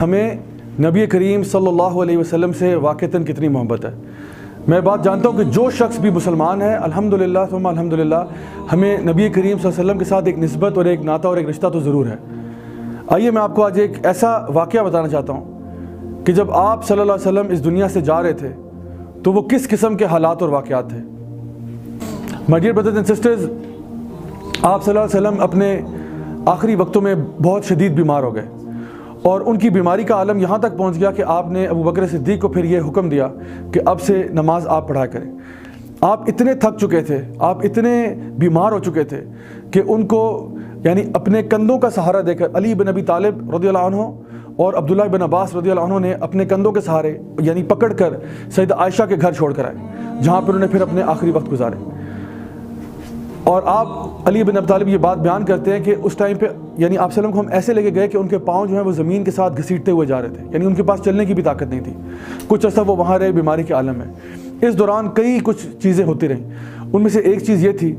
ہمیں نبی کریم صلی اللہ علیہ وسلم سے واقعتاً کتنی محبت ہے۔ میں بات جانتا ہوں کہ جو شخص بھی مسلمان ہے الحمدللہ ثم الحمدللہ ہمیں نبی کریم صلی اللہ علیہ وسلم کے ساتھ ایک نسبت اور ایک ناطہ اور ایک رشتہ تو ضرور ہے۔ آئیے میں آپ کو آج ایک ایسا واقعہ بتانا چاہتا ہوں کہ جب آپ صلی اللہ علیہ وسلم اس دنیا سے جا رہے تھے تو وہ کس قسم کے حالات اور واقعات تھے۔ My dear brothers and sisters, آپ صلی اللہ علیہ وسلم اپنے آخری وقتوں میں بہت شدید بیمار ہو گئے اور ان کی بیماری کا عالم یہاں تک پہنچ گیا کہ آپ نے ابو بکر صدیق کو پھر یہ حکم دیا کہ اب سے نماز آپ پڑھا کریں۔ آپ اتنے تھک چکے تھے، آپ اتنے بیمار ہو چکے تھے کہ ان کو اپنے کندھوں کا سہارا دے کر علی بن ابی طالب رضی اللہ عنہ اور عبداللہ بن عباس رضی اللہ عنہ نے اپنے کندھوں کے سہارے پکڑ کر سیدہ عائشہ کے گھر چھوڑ کر آئے، جہاں پر انہوں نے پھر اپنے آخری وقت گزارے۔ اور آپ علی بن ابی طالب یہ بات بیان کرتے ہیں کہ اس ٹائم پہ آپ صلی اللہ علیہ وسلم کو ہم ایسے لے کے گئے کہ ان کے پاؤں جو ہیں وہ زمین کے ساتھ گھسیٹتے ہوئے جا رہے تھے، ان کے پاس چلنے کی بھی طاقت نہیں تھی۔ کچھ عرصہ وہ وہاں رہے بیماری کے عالم میں۔ اس دوران کچھ چیزیں ہوتی رہیں، ان میں سے ایک چیز یہ تھی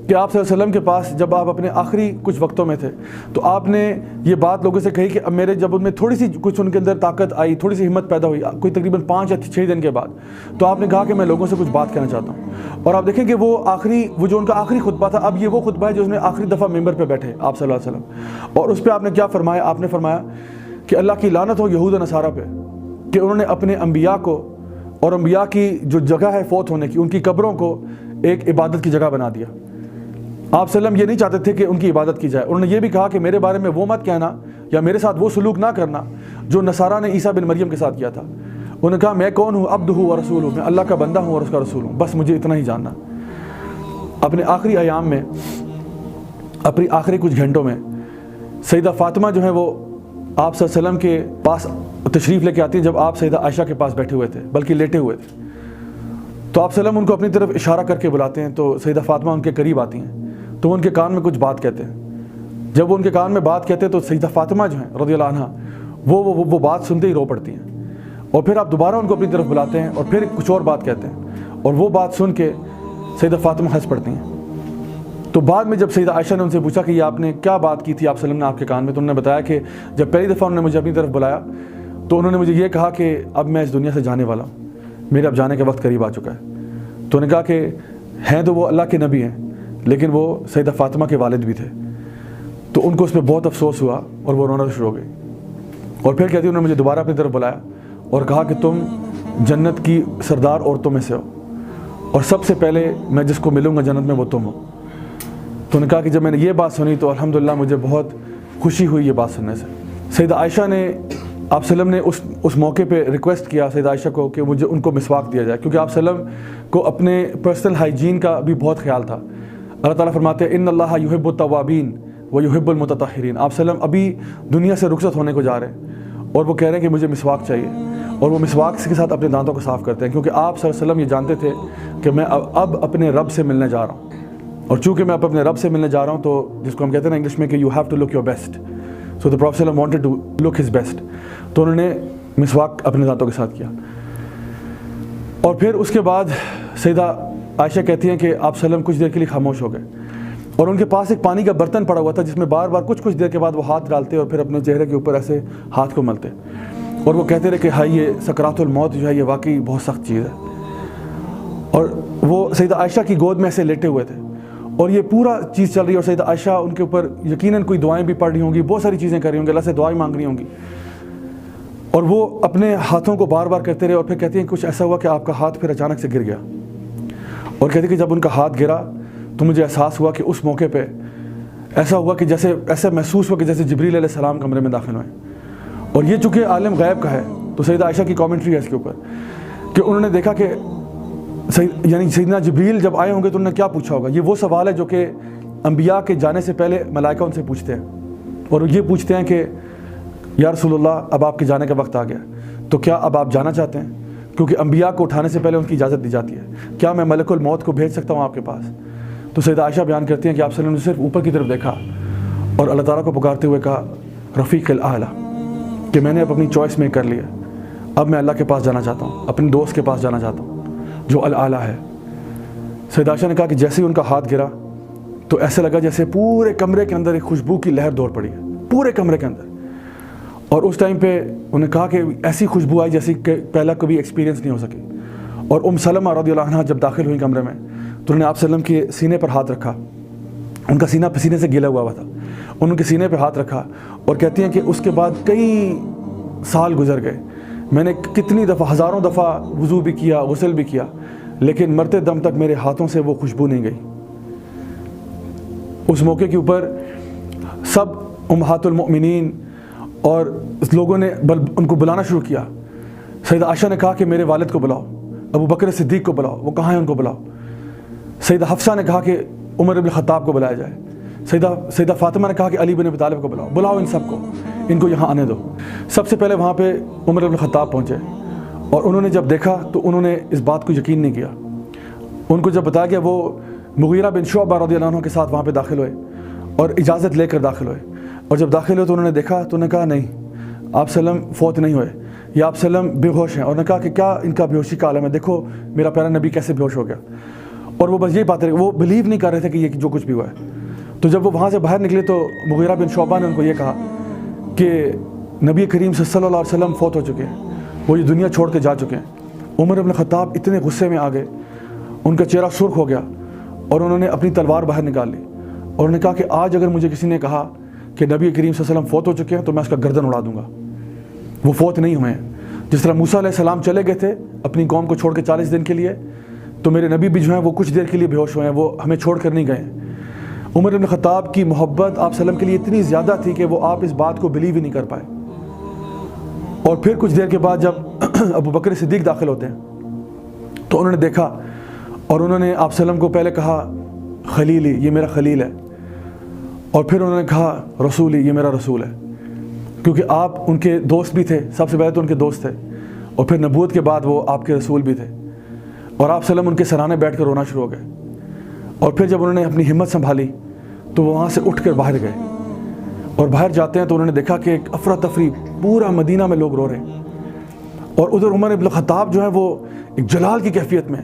کہ آپ صلی اللہ علیہ وسلم کے پاس جب آپ اپنے آخری کچھ وقتوں میں تھے تو آپ نے یہ بات لوگوں سے کہی کہ اب جب ان میں تھوڑی سی کچھ ان کے اندر طاقت آئی، تھوڑی سی ہمت پیدا ہوئی، کوئی تقریباً 5 یا 6 دن کے بعد، تو آپ نے کہا کہ میں لوگوں سے کچھ بات کہنا چاہتا ہوں۔ اور آپ دیکھیں کہ وہ جو ان کا آخری خطبہ تھا، اب یہ وہ خطبہ ہے جو اس میں آخری دفعہ ممبر پہ بیٹھے آپ صلی اللہ علیہ وسلم، اور اس پہ آپ نے کیا فرمایا؟ آپ نے فرمایا کہ اللہ کی لعنت ہو یہود و نصارہ پہ کہ انہوں نے اپنے انبیاء کو اور انبیاء کی جو جگہ ہے فوت ہونے کی، ان کی قبروں کو ایک عبادت کی جگہ بنا دیا۔ آپ صلی اللہ علیہ وسلم یہ نہیں چاہتے تھے کہ ان کی عبادت کی جائے۔ انہوں نے یہ بھی کہا کہ میرے بارے میں وہ مت کہنا یا میرے ساتھ وہ سلوک نہ کرنا جو نصارہ نے عیسیٰ بن مریم کے ساتھ کیا تھا۔ انہوں نے کہا میں کون ہوں؟ عبدہ و رسول ہوں، میں اللہ کا بندہ ہوں اور اس کا رسول ہوں، بس مجھے اتنا ہی جاننا۔ اپنے آخری ایام میں، اپنی آخری کچھ گھنٹوں میں سیدہ فاطمہ جو ہے وہ آپ صلی اللہ علیہ وسلم کے پاس تشریف لے کے آتی ہیں جب آپ سیدہ عائشہ کے پاس بیٹھے ہوئے تھے، بلکہ لیٹے ہوئے تھے۔ تو آپ صلی اللہ علیہ وسلم ان کو اپنی طرف اشارہ کر کے بلاتے ہیں، تو سیدہ فاطمہ ان کے قریب آتی ہیں تو وہ ان کے کان میں کچھ بات کہتے ہیں۔ جب وہ ان کے کان میں بات کہتے ہیں تو سیدہ فاطمہ جو ہیں رضی اللہ عنہ وہ بات سنتے ہی رو پڑتی ہیں، اور پھر آپ دوبارہ ان کو اپنی طرف بلاتے ہیں اور پھر کچھ اور بات کہتے ہیں، اور وہ بات سن کے سیدہ فاطمہ ہنس پڑتی ہیں۔ تو بعد میں جب سیدہ عائشہ نے ان سے پوچھا کہ یہ آپ نے کیا بات کی تھی آپ صلی اللہ علیہ وسلم نے آپ کے کان میں، تو انہوں نے بتایا کہ جب پہلی دفعہ انہوں نے مجھے اپنی طرف بلایا تو انہوں نے مجھے یہ کہا کہ اب میں اس دنیا سے جانے والا ہوں، میرے اب جانے کا وقت قریب آ چکا ہے۔ تو انہوں نے کہا کہ ہیں تو وہ اللہ کے نبی ہیں لیکن وہ سیدہ فاطمہ کے والد بھی تھے، تو ان کو اس پہ بہت افسوس ہوا اور وہ رونا شروع ہو گئی۔ اور پھر کہتی انہوں نے مجھے دوبارہ اپنی طرف بلایا اور کہا کہ تم جنت کی سردار عورتوں میں سے ہو اور سب سے پہلے میں جس کو ملوں گا جنت میں وہ تم ہو۔ تو انہوں نے کہا کہ جب میں نے یہ بات سنی تو الحمدللہ مجھے بہت خوشی ہوئی یہ بات سننے سے۔ سیدہ عائشہ نے آپ صلی اللہ علیہ وسلم نے اس موقع پہ ریکویسٹ کیا سیدہ عائشہ کو کہ مجھے ان کو مسواک دیا جائے، کیونکہ آپ صلی اللہ علیہ وسلم کو اپنے پرسنل ہائیجین کا بھی بہت خیال تھا۔ اللہ تعالیٰ فرماتے ہیں ان اللہ یحب التوابین و یحب المتطہرین۔ آپ صلی اللہ علیہ وسلم ابھی دنیا سے رخصت ہونے کو جا رہے ہیں اور وہ کہہ رہے ہیں کہ مجھے مسواک چاہیے، اور وہ مسواک کے ساتھ اپنے دانتوں کو صاف کرتے ہیں، کیونکہ آپ صلی اللہ علیہ وسلم یہ جانتے تھے کہ میں اب اپنے رب سے ملنے جا رہا ہوں، اور چونکہ میں اب اپنے رب سے ملنے جا رہا ہوں تو جس کو ہم کہتے ہیں نا انگلش میں کہ you have to look your best, so the prophet صلی اللہ علیہ وسلم wanted to look his best, تو انہوں نے مسواک اپنے دانتوں کے ساتھ کیا۔ اور پھر اس کے بعد سیدہ عائشہ کہتی ہیں کہ آپ صلی اللہ علیہ وسلم کچھ دیر کے لیے خاموش ہو گئے، اور ان کے پاس ایک پانی کا برتن پڑا ہوا تھا جس میں بار بار کچھ دیر کے بعد وہ ہاتھ ڈالتے اور پھر اپنے چہرے کے اوپر ایسے ہاتھ کو ملتے، اور وہ کہتے رہے کہ ہائی یہ سکرات الموت جو ہے یہ واقعی بہت سخت چیز ہے۔ اور وہ سیدہ عائشہ کی گود میں ایسے لیٹے ہوئے تھے اور یہ پورا چیز چل رہی ہے، اور سیدہ عائشہ ان کے اوپر یقیناً کوئی دعائیں بھی پڑھ رہی ہوں گی، بہت ساری چیزیں کر رہی ہوں گی، اللہ سے دعائیں مانگ رہی ہوں گی، اور وہ اپنے ہاتھوں کو بار بار کرتے رہے، اور پھر کہتی ہیں کچھ ایسا ہوا کہ آپ کا ہاتھ پھر اچانک سے گر گیا، اور کہتی کہ جب ان کا ہاتھ گرا تو مجھے احساس ہوا کہ اس موقع پہ ایسا ہوا کہ ایسا محسوس ہوا کہ جیسے جبریل علیہ السلام کمرے میں داخل ہوئے، اور یہ چونکہ عالم غیب کا ہے تو سیدہ عائشہ کی کامنٹری ہے اس کے اوپر کہ انہوں نے دیکھا کہ سیدنا جبریل جب آئے ہوں گے تو انہوں نے کیا پوچھا ہوگا۔ یہ وہ سوال ہے جو کہ انبیاء کے جانے سے پہلے ملائکہ ان سے پوچھتے ہیں، اور یہ پوچھتے ہیں کہ یا رسول اللہ اب آپ کے جانے کا وقت آ گیا، تو کیا اب آپ جانا چاہتے ہیں؟ کیونکہ انبیاء کو اٹھانے سے پہلے ان کی اجازت دی جاتی ہے، کیا میں ملک الموت کو بھیج سکتا ہوں آپ کے پاس؟ تو سیدہ عائشہ بیان کرتی ہیں کہ آپ صلی اللہ علیہ وسلم نے صرف اوپر کی طرف دیکھا اور اللہ تعالیٰ کو پکارتے ہوئے کہا رفیق الاعلیٰ، کہ میں نے اب اپنی چوائس میں کر لیا، اب میں اللہ کے پاس جانا چاہتا ہوں، اپنے دوست کے پاس جانا چاہتا ہوں جو الاعلیٰ ہے۔ سیدہ عائشہ نے کہا کہ جیسے ہی ان کا ہاتھ گرا تو ایسے لگا جیسے پورے کمرے کے اندر ایک خوشبو کی لہر دوڑ پڑی ہے، پورے کمرے کے اندر، اور اس ٹائم پہ انہیں کہا کہ ایسی خوشبو آئی جیسی کہ پہلا کبھی ایکسپیرینس نہیں ہو سکی. اور سلمہ رضی اللہ عنہ جب داخل ہوئی کمرے میں تو انہوں نے آپ وسلم کے سینے پر ہاتھ رکھا. ان کا سینہ پسینے سے گیلا ہوا تھا. ان کے سینے پہ ہاتھ رکھا اور کہتی ہیں کہ اس کے بعد کئی سال گزر گئے. میں نے کتنی دفعہ، ہزاروں دفعہ وضو بھی کیا، غسل بھی کیا، لیکن مرتے دم تک میرے ہاتھوں سے وہ خوشبو نہیں گئی. اس موقع کے اوپر سب امہات المؤمنین اور لوگوں نے ان کو بلانا شروع کیا. سیدہ عائشہ نے کہا کہ میرے والد کو بلاؤ، ابو بکر صدیق کو بلاؤ، وہ کہاں ہیں ان کو بلاؤ. سیدہ حفصہ نے کہا کہ عمر بن خطاب کو بلایا جائے. سیدہ فاطمہ نے کہا کہ علی بن ابی طالب کو بلاؤ ان سب کو، ان کو یہاں آنے دو. سب سے پہلے وہاں پہ عمر بن خطاب پہنچے اور انہوں نے جب دیکھا تو انہوں نے اس بات کو یقین نہیں کیا. ان کو جب بتایا گیا وہ مغیرہ بن شعبہ رضی اللہ عنہ کے ساتھ وہاں پہ داخل ہوئے اور اجازت لے کر داخل ہوئے. اور جب داخل ہوئے تو انہوں نے دیکھا تو انہوں نے کہا نہیں، آپ سلم فوت نہیں ہوئے، یا آپ سلم بے ہوش ہیں. اور انہوں نے کہا کہ کیا ان کا بے ہوشی کا عالم ہے، دیکھو میرا پیارا نبی کیسے بے ہوش ہو گیا. اور وہ بس یہی بات ہے، وہ بلیو نہیں کر رہے تھے کہ یہ جو کچھ بھی ہوا ہے. تو جب وہ وہاں سے باہر نکلے تو مغیرہ بن شعبہ نے ان کو یہ کہا کہ نبی کریم صلی اللہ علیہ وسلم فوت ہو چکے ہیں، وہ یہ دنیا چھوڑ کے جا چکے ہیں. عمر بن خطاب اتنے غصے میں آ گئے، ان کا چہرہ سرخ ہو گیا اور انہوں نے اپنی تلوار باہر نکال لی اور انہوں نے کہا کہ آج اگر مجھے کسی نے کہا کہ نبی کریم صلی اللہ علیہ وسلم فوت ہو چکے ہیں تو میں اس کا گردن اڑا دوں گا. وہ فوت نہیں ہوئے ہیں. جس طرح موسیٰ علیہ السلام چلے گئے تھے اپنی قوم کو چھوڑ کے 40 دن کے لیے، تو میرے نبی بھی جو ہیں وہ کچھ دیر کے لیے بے ہوش ہوئے ہیں، وہ ہمیں چھوڑ کر نہیں گئے. عمر بن خطاب کی محبت آپ وسلم کے لیے اتنی زیادہ تھی کہ وہ آپ اس بات کو بلیو ہی نہیں کر پائے. اور پھر کچھ دیر کے بعد جب ابو بکر صدیق داخل ہوتے ہیں تو انہوں نے دیکھا اور انہوں نے آپ وسلم کو پہلے کہا خلیلی، یہ میرا خلیل ہے، اور پھر انہوں نے کہا رسولی، یہ میرا رسول ہے، کیونکہ آپ ان کے دوست بھی تھے. سب سے پہلے تو ان کے دوست تھے اور پھر نبوت کے بعد وہ آپ کے رسول بھی تھے. اور آپ وسلم ان کے سرانے بیٹھ کر رونا شروع ہو گئے. اور پھر جب انہوں نے اپنی ہمت سنبھالی تو وہ وہاں سے اٹھ کر باہر گئے. اور باہر جاتے ہیں تو انہوں نے دیکھا کہ ایک افراتفری پورا مدینہ میں لوگ رو رہے ہیں. اور ادھر عمر بن خطاب جو ہے وہ ایک جلال کی کیفیت میں،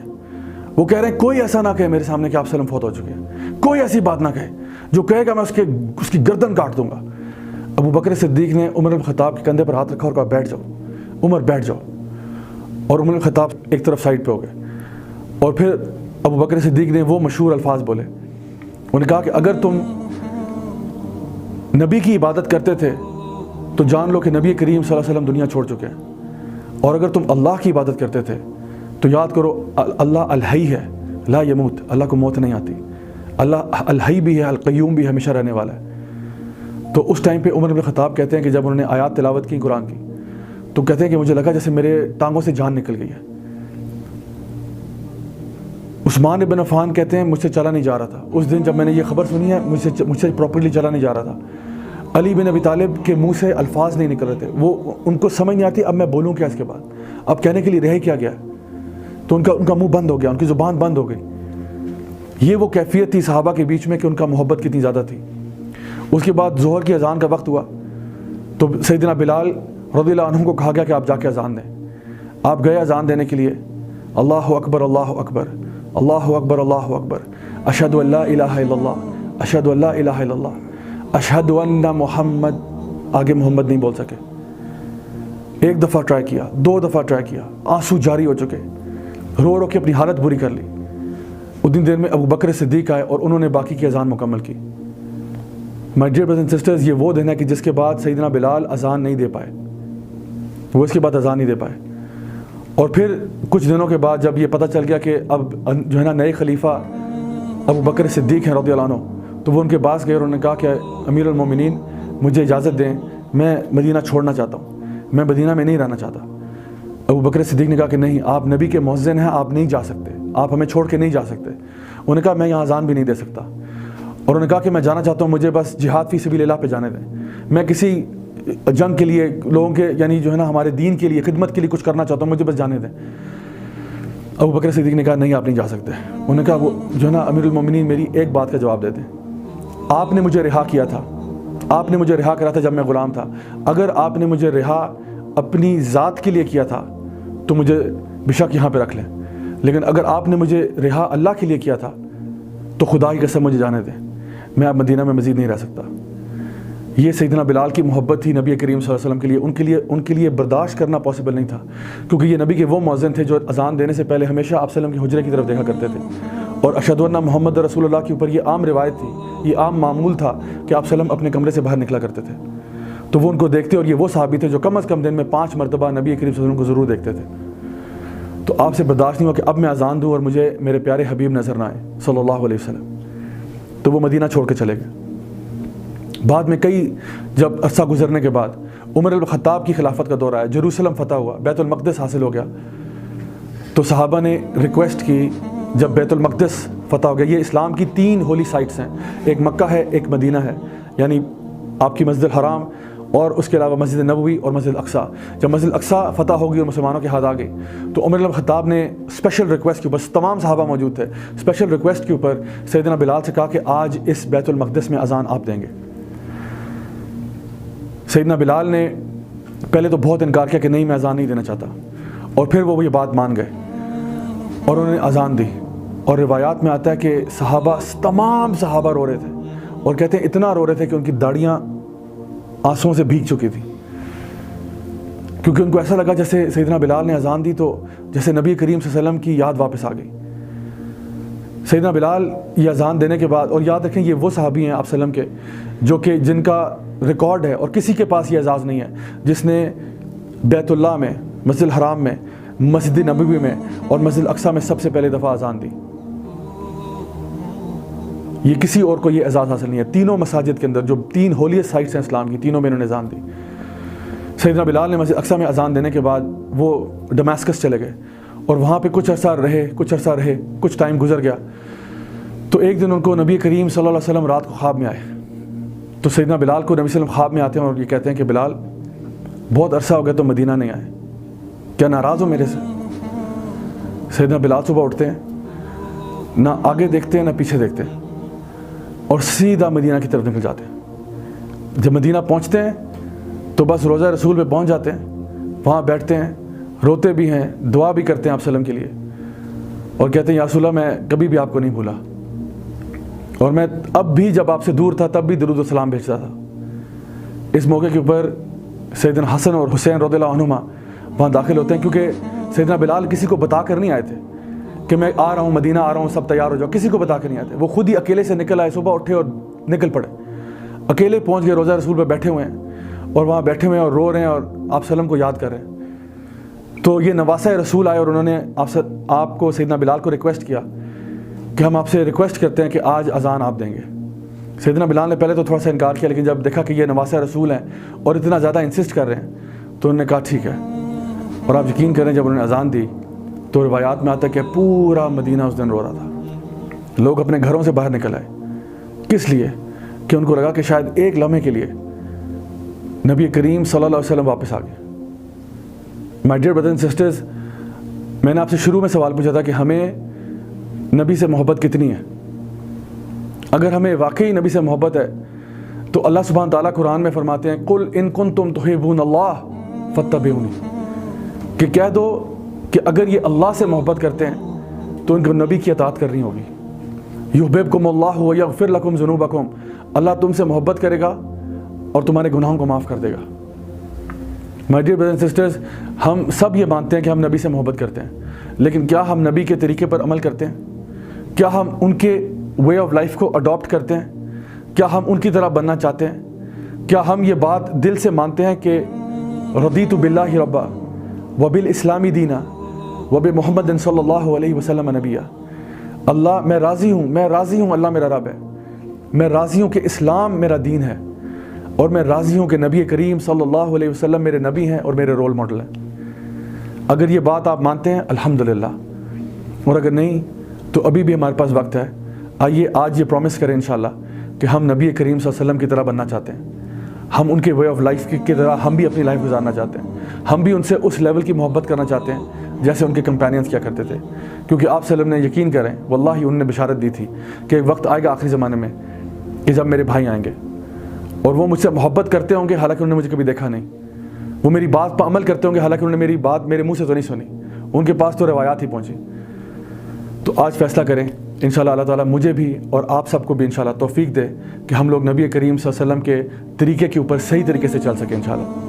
وہ کہہ رہے ہیں کوئی ایسا نہ کہے میرے سامنے کہ آپ وسلم فوت ہو چکے ہیں، کوئی ایسی بات نہ کہے، جو کہے گا میں اس کی گردن کاٹ دوں گا. ابو بکر صدیق نے عمر بن خطاب کے کندھے پر ہاتھ رکھا اور کہا بیٹھ جاؤ عمر، بیٹھ جاؤ. اور عمر بن خطاب ایک طرف سائڈ پہ ہو گئے. اور پھر ابو بکر صدیق نے وہ مشہور الفاظ بولے. انہوں نے کہا کہ اگر تم نبی کی عبادت کرتے تھے تو جان لو کہ نبی کریم صلی اللہ علیہ وسلم دنیا چھوڑ چکے ہیں، اور اگر تم اللہ کی عبادت کرتے تھے تو یاد کرو اللہ الحی ہے لا یموت، اللہ کو موت نہیں آتی. اللہ الحی بھی ہے، القیوم بھی ہے، ہمیشہ رہنے والا ہے. تو اس ٹائم پہ عمر بن خطاب کہتے ہیں کہ جب انہوں نے آیات تلاوت کی قرآن کی تو کہتے ہیں کہ مجھے لگا جیسے میرے ٹانگوں سے جان نکل گئی ہے. عثمان بن عفان کہتے ہیں مجھ سے چلا نہیں جا رہا تھا. اس دن جب میں نے یہ خبر سنی ہے مجھ سے پراپرلی چلا نہیں جا رہا تھا. علی بن ابی طالب کے منہ سے الفاظ نہیں نکل رہے تھے، وہ ان کو سمجھ نہیں آتی اب میں بولوں کیا اس کے بعد، اب کہنے کے لیے رہ کیا گیا. تو ان کا منہ بند ہو گیا، ان کی زبان بند ہو گئی. یہ وہ کیفیت تھی صحابہ کے بیچ میں کہ ان کا محبت کتنی زیادہ تھی. اس کے بعد ظہر کی اذان کا وقت ہوا تو سیدنا بلال رضی اللہ عنہ کو کہا گیا کہ آپ جا کے اذان دیں. آپ گئے اذان دینے کے لیے. اللہ اکبر اللہ اکبر اللہ اکبر اللہ اکبر، اشہد ان لا الہ الا اللہ اشہد ان لا الہ الا اللہ اشہد ان محمد. آگے محمد نہیں بول سکے. ایک دفعہ ٹرائی کیا، 2 دفعہ ٹرائی کیا، آنسو جاری ہو چکے، رو رو کے اپنی حالت بری کر لی. اتنی دیر میں ابو بکر صدیق آئے اور انہوں نے باقی کی اذان مکمل کی. مائی ڈیئر برادرز اینڈ سسٹرز، یہ وہ دن ہے کہ جس کے بعد سیدنا بلال اذان نہیں دے پائے، وہ اس کے بعد اذان نہیں دے پائے. اور پھر کچھ دنوں کے بعد جب یہ پتہ چل گیا کہ اب جو ہے نا نئے خلیفہ ابو بکر صدیق ہیں رضی اللہ عنہ، تو وہ ان کے پاس گئے اور انہوں نے کہا کہ امیر المومنین مجھے اجازت دیں، میں مدینہ چھوڑنا چاہتا ہوں، میں مدینہ میں نہیں رہنا چاہتا. ابو بکر صدیق نے کہا کہ نہیں، آپ نبی کے مؤذن ہیں، آپ نہیں جا سکتے، آپ ہمیں چھوڑ کے نہیں جا سکتے. انہوں نے کہا میں یہاں اذان بھی نہیں دے سکتا. اور انہوں نے کہا کہ میں جانا چاہتا ہوں، مجھے بس جہاد فی سبیل اللہ پہ جانے دیں، میں کسی جنگ کے لیے لوگوں کے یعنی جو ہے نا ہمارے دین کے لیے خدمت کے لیے کچھ کرنا چاہتا ہوں، مجھے بس جانے دیں. ابو بکر صدیق نے کہا نہیں آپ نہیں جا سکتے. انہوں نے کہا وہ جو ہے نا امیر المومنین میری ایک بات کا جواب دے دیں، آپ نے مجھے رہا کیا تھا، آپ نے مجھے رہا کرا تھا جب میں غلام تھا. اگر آپ نے مجھے رہا اپنی ذات کے لیے کیا تھا تو مجھے بے شک یہاں پہ رکھ لیں، لیکن اگر آپ نے مجھے رہا اللہ کے لیے کیا تھا تو خدا کی قسم مجھے جانے دیں، میں اب مدینہ میں مزید نہیں رہ سکتا. یہ سیدنا بلال کی محبت تھی نبی کریم صلی اللہ علیہ وسلم کے لیے. ان کے لیے برداشت کرنا پاسبل نہیں تھا، کیونکہ یہ نبی کے وہ مؤذن تھے جو اذان دینے سے پہلے ہمیشہ آپ صلی اللہ علیہ وسلم کی حجرے کی طرف دیکھا کرتے تھے. اور اشہد ان محمد رسول اللہ کے اوپر یہ عام روایت تھی، یہ عام معمول تھا کہ آپ صلی اللہ علیہ وسلم اپنے کمرے سے باہر نکلا کرتے تھے تو وہ ان کو دیکھتے، اور یہ وہ صحابی تھے جو کم از کم دن میں 5 مرتبہ نبی کریم صلی اللہ علیہ وسلم کو ضرور دیکھتے تھے. تو آپ سے برداشت نہیں ہوا کہ اب میں اذان دوں اور مجھے میرے پیارے حبیب نظر نہ آئے صلی اللہ علیہ وسلم. تو وہ مدینہ چھوڑ کے چلے گئے. بعد میں جب عرصہ گزرنے کے بعد عمر بن الخطاب کی خلافت کا دور آیا، جیروسلم فتح ہوا، بیت المقدس حاصل ہو گیا، تو صحابہ نے ریکویسٹ کی. جب بیت المقدس فتح ہو گیا، یہ اسلام کی 3 ہولی سائٹس ہیں، ایک مکہ ہے، ایک مدینہ ہے، یعنی آپ کی مسجد الحرام، اور اس کے علاوہ مسجد نبوی اور مسجد اقصیٰ. جب مسجد اقصیٰ فتح ہو گئی اور مسلمانوں کے ہاتھ آ گئی تو عمر بن الخطاب نے اسپیشل ریکویسٹ کے اوپر، تمام صحابہ موجود تھے، اسپیشل ریکویسٹ کے اوپر سیدنا بلال سے کہا کہ آج اس بیت المقدس میں اذان آپ دیں گے. سیدنا بلال نے پہلے تو بہت انکار کیا کہ نہیں، میں اذان نہیں دینا چاہتا، اور پھر وہ یہ بات مان گئے اور انہوں نے اذان دی. اور روایات میں آتا ہے کہ تمام صحابہ رو رہے تھے، اور کہتے ہیں اتنا رو رہے تھے کہ ان کی داڑیاں آنسوؤں سے بھیگ چکی تھی، کیونکہ ان کو ایسا لگا جیسے سیدنا بلال نے اذان دی تو جیسے نبی کریم صلی اللہ علیہ وسلم کی یاد واپس آ گئی. سیدنا بلال یہ اذان دینے کے بعد، اور یاد رکھیں یہ وہ صحابی ہیں آپ صلی اللہ علیہ وسلم کے جو کہ جن کا ریکارڈ ہے اور کسی کے پاس یہ اعزاز نہیں ہے، جس نے بیت اللہ میں، مسجد الحرام میں، مسجد نبوی میں اور مسجد اقصیٰ میں سب سے پہلے دفعہ اذان دی. یہ کسی اور کو یہ اعزاز حاصل نہیں ہے. تینوں مساجد کے اندر جو 3 ہولیسٹ سائٹس ہیں اسلام کی، تینوں میں انہوں نے اذان دی. سیدنا بلال نے مسجد اقصیٰ میں اذان دینے کے بعد وہ ڈماسکس چلے گئے اور وہاں پہ کچھ عرصہ رہے، کچھ ٹائم گزر گیا. تو ایک دن ان کو نبی کریم صلی اللہ علیہ وسلم رات کو خواب میں آئے. تو سیدنا بلال کو نبی صلی اللہ علیہ وسلم خواب میں آتے ہیں اور یہ کہتے ہیں کہ بلال بہت عرصہ ہو گیا تو مدینہ نہیں آئے، کیا ناراض ہو میرے سے؟ سیدنا بلال صبح اٹھتے ہیں، نہ آگے دیکھتے ہیں نہ پیچھے دیکھتے ہیں، اور سیدھا مدینہ کی طرف نکل جاتے ہیں. جب مدینہ پہنچتے ہیں تو بس روضہ رسول پہ پہنچ جاتے ہیں، وہاں بیٹھتے ہیں، روتے بھی ہیں، دعا بھی کرتے ہیں آپ صلی اللہ علیہ وسلم کے لیے، اور کہتے ہیں یا رسول اللہ میں کبھی بھی آپ کو نہیں بھولا، اور میں اب بھی جب آپ سے دور تھا تب بھی درود و سلام بھیجتا تھا. اس موقع کے اوپر سیدنا حسن اور حسین رضی اللہ عنہما وہاں داخل ہوتے ہیں، کیونکہ سیدنا بلال کسی کو بتا کر نہیں آئے تھے کہ میں آ رہا ہوں، مدینہ آ رہا ہوں، سب تیار ہو جاؤ، کسی کو بتا کر نہیں آئے تھے. وہ خود ہی اکیلے سے نکل آئے، صبح اٹھے اور نکل پڑے، اکیلے پہنچ گئے، روضہ رسول پہ بیٹھے ہوئے ہیں، اور وہاں بیٹھے ہوئے ہیں اور رو رہے ہیں اور آپ صلی اللہ علیہ وسلم کو یاد کر رہے ہیں. تو یہ نواسہ رسول آئے اور انہوں نے آپ کو سیدنا بلال کو ریکویسٹ کیا کہ ہم آپ سے ریکویسٹ کرتے ہیں کہ آج اذان آپ دیں گے. سیدنا بلال نے پہلے تو تھوڑا سا انکار کیا، لیکن جب دیکھا کہ یہ نواسہ رسول ہیں اور اتنا زیادہ انسسٹ کر رہے ہیں تو انہوں نے کہا ٹھیک ہے. اور آپ یقین کریں جب انہوں نے اذان دی تو روایات میں آتا ہے کہ پورا مدینہ اس دن رو رہا تھا. لوگ اپنے گھروں سے باہر نکل آئے. کس لیے؟ کہ ان کو لگا کہ شاید ایک لمحے کے لیے نبی کریم صلی اللہ علیہ وسلم واپس آ گئے. My dear brothers and sisters, میں نے آپ سے شروع میں سوال پوچھا تھا کہ ہمیں نبی سے محبت کتنی ہے. اگر ہمیں واقعی نبی سے محبت ہے تو اللہ سبحانہ تعالیٰ قرآن میں فرماتے ہیں قل ان کنتم تحبون اللہ فاتبعونی، کہ کہہ دو کہ اگر یہ اللہ سے محبت کرتے ہیں تو ان کو نبی کی اطاعت کرنی ہوگی. یحببکم اللہ ویغفر لکم ذنوبکم، اللہ تم سے محبت کرے گا اور تمہارے گناہوں کو معاف کر دے گا. My dear brothers and sisters, ہم سب یہ مانتے ہیں کہ ہم نبی سے محبت کرتے ہیں، لیکن کیا ہم نبی کے طریقے پر عمل کرتے ہیں؟ کیا ہم ان کے وے آف لائف کو اڈاپٹ کرتے ہیں؟ کیا ہم ان کی طرح بننا چاہتے ہیں؟ کیا ہم یہ بات دل سے مانتے ہیں کہ رضیت باللہ ربا وبالاسلام دینا وبمحمد صلی اللہ علیہ وسلم نبیہ، اللہ میں راضی ہوں اللہ میرا رب ہے، میں راضی ہوں کہ اسلام میرا دین ہے، اور میں راضی ہوں کہ نبی کریم صلی اللہ علیہ وسلم میرے نبی ہیں اور میرے رول ماڈل ہیں. اگر یہ بات آپ مانتے ہیں الحمدللہ، اور اگر نہیں تو ابھی بھی ہمارے پاس وقت ہے. آئیے آج یہ پرومس کریں انشاءاللہ کہ ہم نبی کریم صلی اللہ علیہ وسلم کی طرح بننا چاہتے ہیں، ہم ان کے وے آف لائف کی طرح ہم بھی اپنی لائف گزارنا چاہتے ہیں، ہم بھی ان سے اس لیول کی محبت کرنا چاہتے ہیں جیسے ان کے کمپینینز کیا کرتے تھے. کیونکہ آپ صلی اللہ علیہ وسلم نے یقین کریں واللہ انہوں نے بشارت دی تھی کہ ایک وقت آئے گا آخری زمانے میں کہ جب میرے بھائی آئیں گے اور وہ مجھ سے محبت کرتے ہوں گے حالانکہ انہوں نے مجھے کبھی دیکھا نہیں، وہ میری بات پر عمل کرتے ہوں گے حالانکہ انہوں نے میری بات میرے منہ سے تو نہیں سنی، ان کے پاس تو روایات ہی پہنچی. تو آج فیصلہ کریں انشاءاللہ اللہ تعالیٰ مجھے بھی اور آپ سب کو بھی انشاءاللہ توفیق دے کہ ہم لوگ نبی کریم صلی اللہ علیہ وسلم کے طریقے کے اوپر صحیح طریقے سے چل سکیں انشاءاللہ.